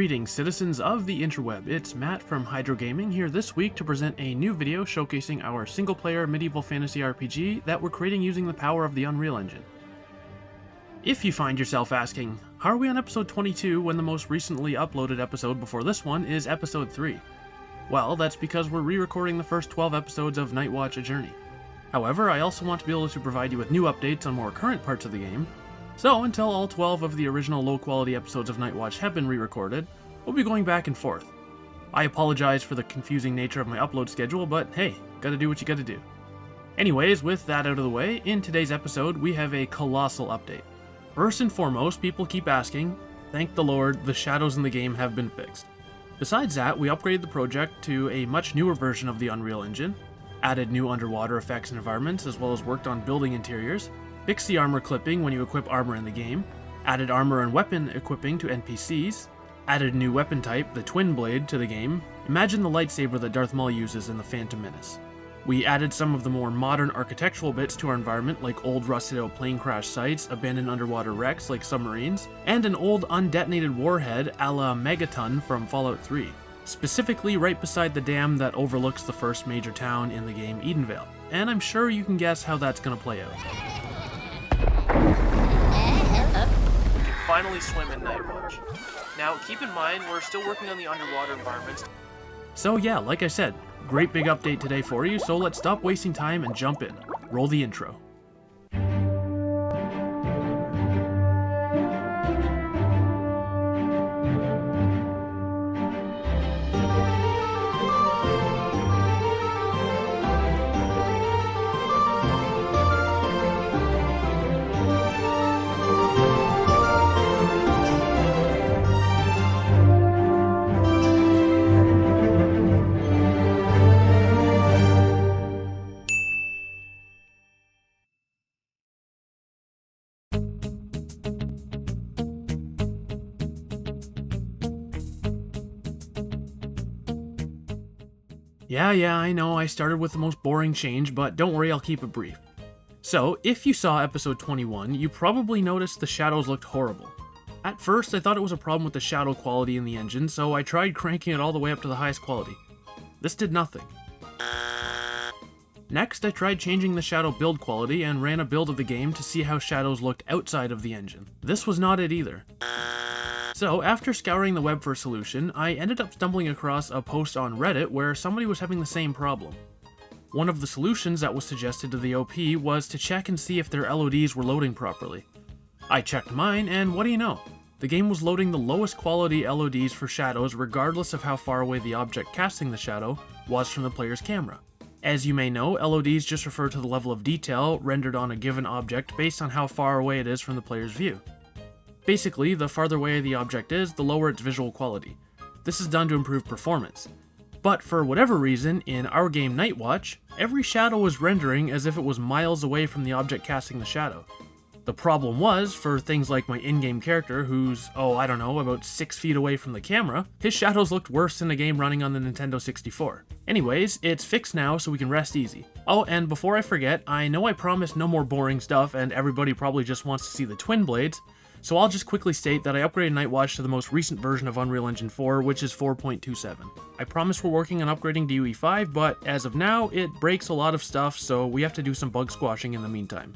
Greetings, citizens of the interweb. It's Matt from Hydro Gaming here this week to present a new video showcasing our single-player medieval fantasy RPG that we're creating using the power of the Unreal Engine. If you find yourself asking, how are we on episode 22 when the most recently uploaded episode before this one is episode 3? Well, that's because we're re-recording the first 12 episodes of Knightwatch: A Journey. However, I also want to be able to provide you with new updates on more current parts of the game, so until all 12 of the original low-quality episodes of Knightwatch have been re-recorded, we'll be going back and forth. I apologize for the confusing nature of my upload schedule, but hey, gotta do what you gotta do. Anyways, with that out of the way, in today's episode we have a colossal update. First and foremost, people keep asking, thank the Lord, the shadows in the game have been fixed. Besides that, we upgraded the project to a much newer version of the Unreal Engine, added new underwater effects and environments, as well as worked on building interiors, fixed the armor clipping when you equip armor in the game, added armor and weapon equipping to NPCs, added a new weapon type, the Twinblade, to the game. Imagine the lightsaber that Darth Maul uses in The Phantom Menace. We added some of the more modern architectural bits to our environment, like old rusted out plane crash sites, abandoned underwater wrecks like submarines, and an old undetonated warhead a la Megaton from Fallout 3, specifically right beside the dam that overlooks the first major town in the game, Edenvale. And I'm sure you can guess how that's gonna play out. We can finally swim in Knightwatch. Now, keep in mind, we're still working on the underwater environments. So yeah, like I said, great big update today for you, so let's stop wasting time and jump in. Roll the intro. Yeah, I know I started with the most boring change, but don't worry, I'll keep it brief. So, if you saw episode 21, you probably noticed the shadows looked horrible. At first, I thought it was a problem with the shadow quality in the engine, so I tried cranking it all the way up to the highest quality. This did nothing. Next, I tried changing the shadow build quality and ran a build of the game to see how shadows looked outside of the engine. This was not it either. So, after scouring the web for a solution, I ended up stumbling across a post on Reddit where somebody was having the same problem. One of the solutions that was suggested to the OP was to check and see if their LODs were loading properly. I checked mine, and what do you know? The game was loading the lowest quality LODs for shadows regardless of how far away the object casting the shadow was from the player's camera. As you may know, LODs just refer to the level of detail rendered on a given object based on how far away it is from the player's view. Basically, the farther away the object is, the lower its visual quality. This is done to improve performance. But for whatever reason, in our game Knightwatch, every shadow was rendering as if it was miles away from the object casting the shadow. The problem was, for things like my in-game character, who's, about 6 feet away from the camera, his shadows looked worse in a game running on the Nintendo 64. Anyways, it's fixed now so we can rest easy. Oh, and before I forget, I know I promised no more boring stuff and everybody probably just wants to see the twin blades, so I'll just quickly state that I upgraded Knightwatch to the most recent version of Unreal Engine 4, which is 4.27. I promise we're working on upgrading to UE5, but as of now, it breaks a lot of stuff, so we have to do some bug squashing in the meantime.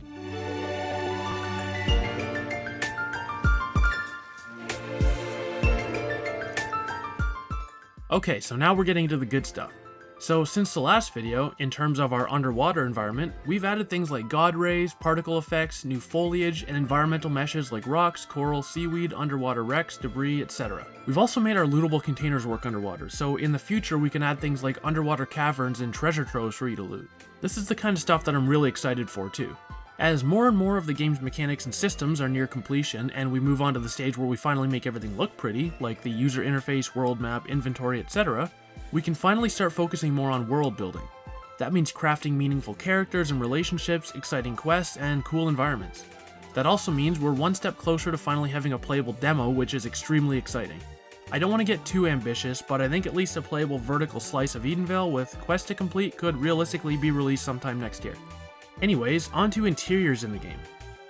Okay, so now we're getting into the good stuff. So since the last video, in terms of our underwater environment, we've added things like god rays, particle effects, new foliage, and environmental meshes like rocks, coral, seaweed, underwater wrecks, debris, etc. We've also made our lootable containers work underwater, so in the future we can add things like underwater caverns and treasure troves for you to loot. This is the kind of stuff that I'm really excited for too. As more and more of the game's mechanics and systems are near completion, and we move on to the stage where we finally make everything look pretty, like the user interface, world map, inventory, etc., we can finally start focusing more on world building. That means crafting meaningful characters and relationships, exciting quests, and cool environments. That also means we're one step closer to finally having a playable demo, which is extremely exciting. I don't want to get too ambitious, but I think at least a playable vertical slice of Edenvale with quests to complete could realistically be released sometime next year. Anyways, on to interiors in the game.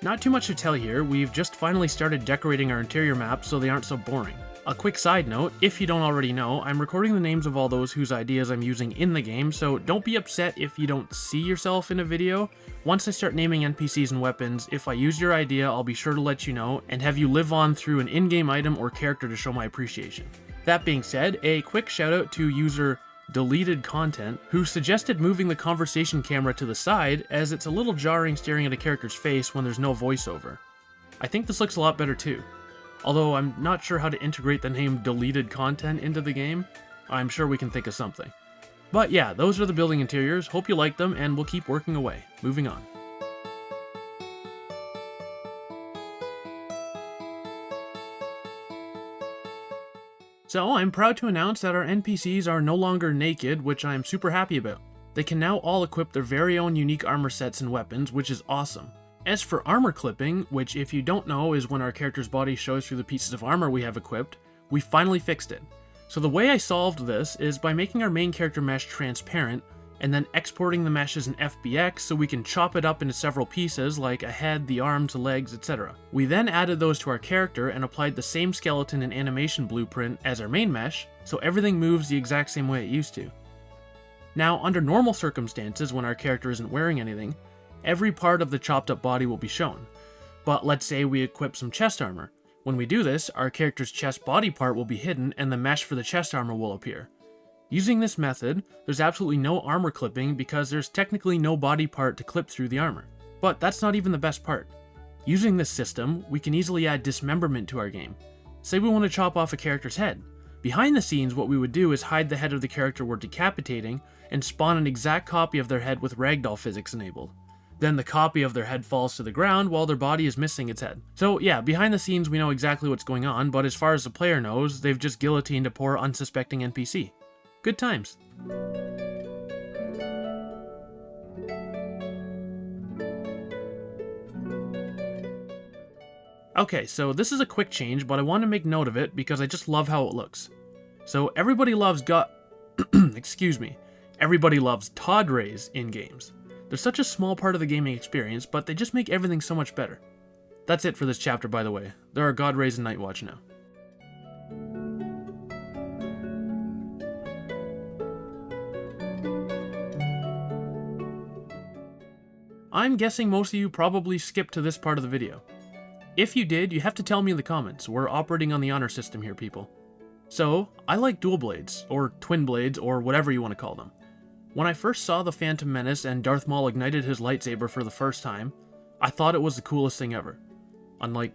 Not too much to tell here, we've just finally started decorating our interior maps so they aren't so boring. A quick side note, if you don't already know, I'm recording the names of all those whose ideas I'm using in the game, so don't be upset if you don't see yourself in a video. Once I start naming NPCs and weapons, if I use your idea, I'll be sure to let you know, and have you live on through an in-game item or character to show my appreciation. That being said, a quick shout out to user Deleted Content, who suggested moving the conversation camera to the side, as it's a little jarring staring at a character's face when there's no voiceover. I think this looks a lot better too. Although I'm not sure how to integrate the name Deleted Content into the game. I'm sure we can think of something. But yeah, those are the building interiors. Hope you like them, and we'll keep working away. Moving on. So I'm proud to announce that our NPCs are no longer naked, which I'm super happy about. They can now all equip their very own unique armor sets and weapons, which is awesome. As for armor clipping, which if you don't know is when our character's body shows through the pieces of armor we have equipped, we finally fixed it. So the way I solved this is by making our main character mesh transparent, and then exporting the mesh as an FBX so we can chop it up into several pieces like a head, the arms, the legs, etc. We then added those to our character and applied the same skeleton and animation blueprint as our main mesh, so everything moves the exact same way it used to. Now, under normal circumstances when our character isn't wearing anything, every part of the chopped up body will be shown. But let's say we equip some chest armor. When we do this, our character's chest body part will be hidden and the mesh for the chest armor will appear. Using this method, there's absolutely no armor clipping because there's technically no body part to clip through the armor. But that's not even the best part. Using this system, we can easily add dismemberment to our game. Say we want to chop off a character's head. Behind the scenes, what we would do is hide the head of the character we're decapitating and spawn an exact copy of their head with ragdoll physics enabled. Then the copy of their head falls to the ground while their body is missing its head. So yeah, behind the scenes we know exactly what's going on, but as far as the player knows, they've just guillotined a poor unsuspecting NPC. Good times. Okay, so this is a quick change, but I want to make note of it because I just love how it looks. So everybody loves everybody loves Todd rays in games. They're such a small part of the gaming experience, but they just make everything so much better. That's it for this chapter, by the way. There are God rays in Knightwatch now. I'm guessing most of you probably skipped to this part of the video. If you did, you have to tell me in the comments. We're operating on the honor system here, people. So, I like dual blades, or twin blades, or whatever you want to call them. When I first saw the Phantom Menace and Darth Maul ignited his lightsaber for the first time, I thought it was the coolest thing ever. Unlike,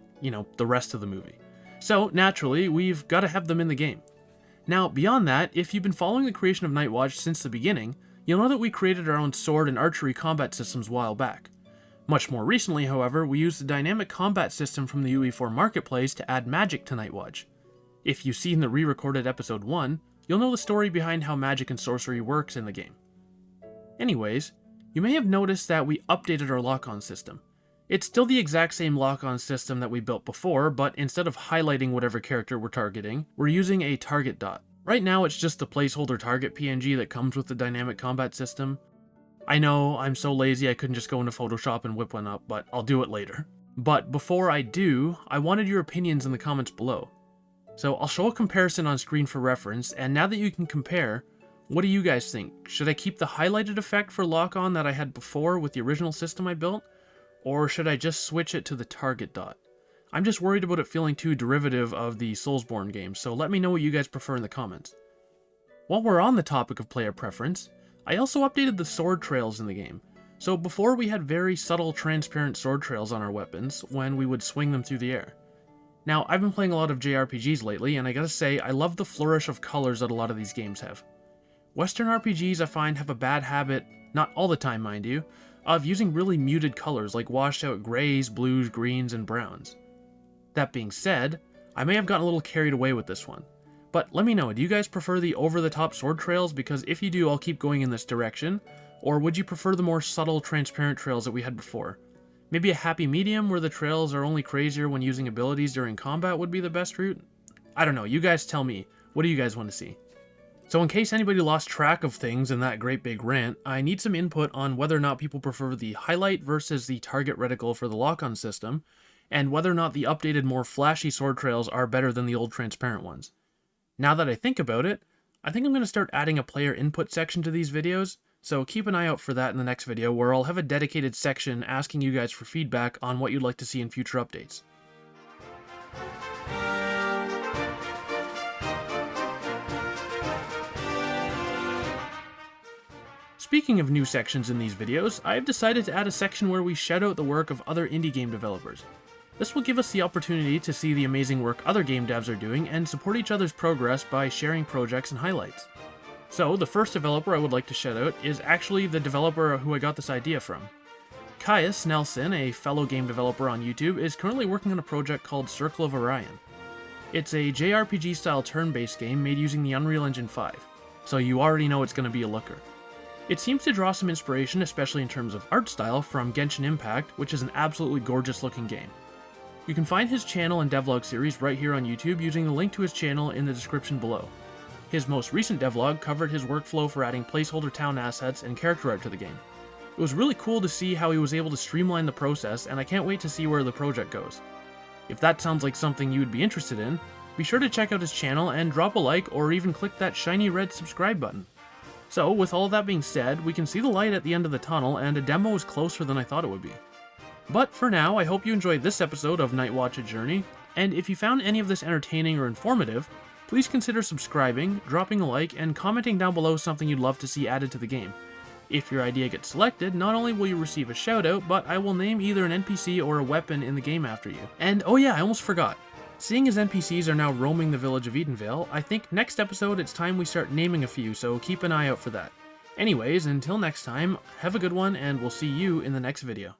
the rest of the movie. So, naturally, we've got to have them in the game. Now, beyond that, if you've been following the creation of Knightwatch since the beginning, you'll know that we created our own sword and archery combat systems a while back. Much more recently, however, we used the dynamic combat system from the UE4 marketplace to add magic to Knightwatch. If you've seen the re-recorded episode 1, you'll know the story behind how magic and sorcery works in the game. Anyways, you may have noticed that we updated our lock-on system. It's still the exact same lock-on system that we built before, but instead of highlighting whatever character we're targeting, we're using a target dot. Right now it's just the placeholder target PNG that comes with the dynamic combat system. I know, I'm so lazy I couldn't just go into Photoshop and whip one up, but I'll do it later. But before I do, I wanted your opinions in the comments below. So I'll show a comparison on screen for reference, and now that you can compare, what do you guys think? Should I keep the highlighted effect for lock-on that I had before with the original system I built? Or should I just switch it to the target dot? I'm just worried about it feeling too derivative of the Soulsborne games, so let me know what you guys prefer in the comments. While we're on the topic of player preference, I also updated the sword trails in the game. So before we had very subtle transparent sword trails on our weapons when we would swing them through the air. Now, I've been playing a lot of JRPGs lately, and I gotta say, I love the flourish of colors that a lot of these games have. Western RPGs I find have a bad habit, not all the time mind you, of using really muted colors like washed out grays, blues, greens, and browns. That being said, I may have gotten a little carried away with this one. But let me know, do you guys prefer the over-the-top sword trails? Because if you do, I'll keep going in this direction. Or would you prefer the more subtle, transparent trails that we had before? Maybe a happy medium where the trails are only crazier when using abilities during combat would be the best route? I don't know, you guys tell me. What do you guys want to see? So in case anybody lost track of things in that great big rant, I need some input on whether or not people prefer the highlight versus the target reticle for the lock-on system, and whether or not the updated, more flashy sword trails are better than the old transparent ones. Now that I think about it, I think I'm going to start adding a player input section to these videos, so keep an eye out for that in the next video, where I'll have a dedicated section asking you guys for feedback on what you'd like to see in future updates. Speaking of new sections in these videos, I have decided to add a section where we shout out the work of other indie game developers. This will give us the opportunity to see the amazing work other game devs are doing and support each other's progress by sharing projects and highlights. So, the first developer I would like to shout out is actually the developer who I got this idea from. Caius Nelson, a fellow game developer on YouTube, is currently working on a project called Circle of Orion. It's a JRPG style turn-based game made using the Unreal Engine 5, so you already know it's going to be a looker. It seems to draw some inspiration, especially in terms of art style, from Genshin Impact, which is an absolutely gorgeous looking game. You can find his channel and devlog series right here on YouTube using the link to his channel in the description below. His most recent devlog covered his workflow for adding placeholder town assets and character art to the game. It was really cool to see how he was able to streamline the process, and I can't wait to see where the project goes. If that sounds like something you would be interested in, be sure to check out his channel and drop a like or even click that shiny red subscribe button. So, with all that being said, we can see the light at the end of the tunnel, and a demo is closer than I thought it would be. But for now, I hope you enjoyed this episode of Knightwatch: A Journey, and if you found any of this entertaining or informative, please consider subscribing, dropping a like, and commenting down below something you'd love to see added to the game. If your idea gets selected, not only will you receive a shoutout, but I will name either an NPC or a weapon in the game after you. And oh yeah, I almost forgot. Seeing as NPCs are now roaming the village of Edenvale, I think next episode it's time we start naming a few, so keep an eye out for that. Anyways, until next time, have a good one, and we'll see you in the next video.